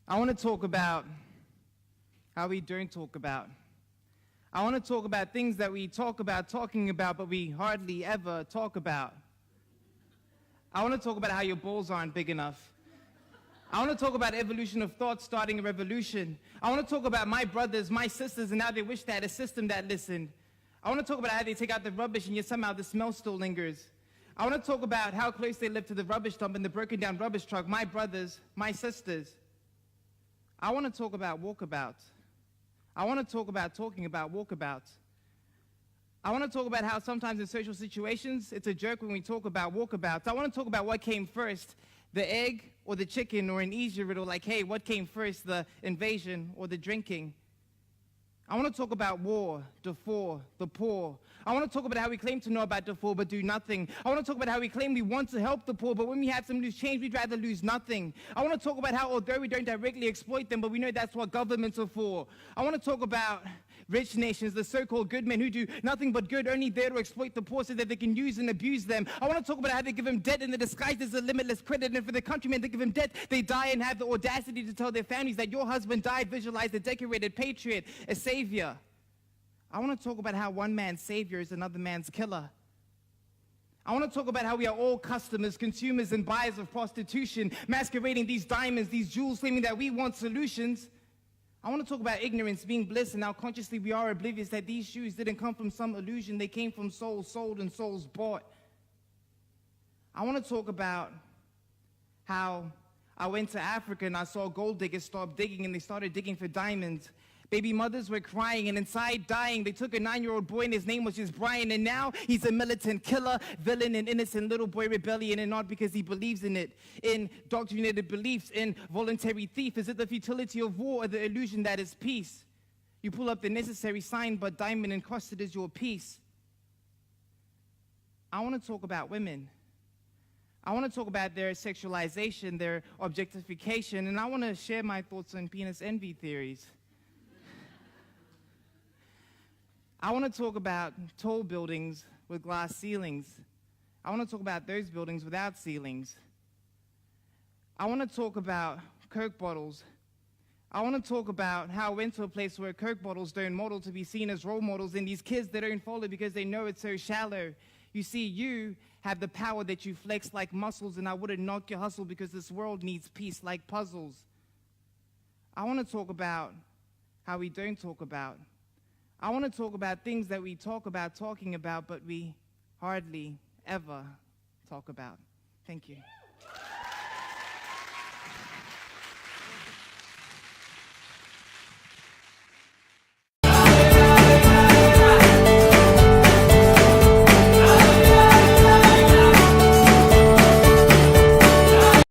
I want to talk about how we don't talk about. I want to talk about things that we talk about talking about, but we hardly ever talk about. I want to talk about how your balls aren't big enough. I want to talk about evolution of thought starting a revolution. I want to talk about my brothers, my sisters, and how they wish they had a system that listened. I want to talk about how they take out the rubbish and yet somehow the smell still lingers. I want to talk about how close they live to the rubbish dump and the broken down rubbish truck, my brothers, my sisters. I want to talk about walkabouts. I want to talk about talking about walkabouts. I want to talk about how sometimes in social situations, it's a joke when we talk about walkabouts. I want to talk about what came first, the egg or the chicken, or an easier riddle like, hey, what came first, the invasion or the drinking? I want to talk about war, the poor. I want to talk about how we claim to know about the poor but do nothing. I want to talk about how we claim we want to help the poor, but when we have some loose change, we'd rather lose nothing. I want to talk about how although we don't directly exploit them, but we know that's what governments are for. I want to talk about rich nations, the so-called good men who do nothing but good, only there to exploit the poor so that they can use and abuse them. I want to talk about how they give them debt in the disguise as a limitless credit, and for the countrymen to give them debt, they die and have the audacity to tell their families that your husband died, visualize a decorated patriot, a savior. I want to talk about how one man's savior is another man's killer. I want to talk about how we are all customers, consumers, and buyers of prostitution, masquerading these diamonds, these jewels, claiming that we want solutions. I want to talk about ignorance being bliss and how consciously we are oblivious that these shoes didn't come from some illusion. They came from souls sold and souls bought. I want to talk about how I went to Africa and I saw gold diggers stop digging and they started digging for diamonds. Baby mothers were crying and inside dying. They took a 9-year-old boy and his name was just Brian, and now he's a militant killer, villain, and innocent little boy rebellion, and not because he believes in it, in indoctrinated beliefs, in voluntary thief. Is it the futility of war or the illusion that is peace? You pull up the necessary sign, but diamond encrusted is your peace. I want to talk about women. I want to talk about their sexualization, their objectification, and I want to share my thoughts on penis envy theories. I want to talk about tall buildings with glass ceilings. I want to talk about those buildings without ceilings. I want to talk about Coke bottles. I want to talk about how I went to a place where Coke bottles don't model to be seen as role models, and these kids that don't follow because they know it's so shallow. You see, you have the power that you flex like muscles, and I wouldn't knock your hustle because this world needs peace like puzzles. I want to talk about how we don't talk about. I want to talk about things that we talk about talking about, but we hardly ever talk about. Thank you.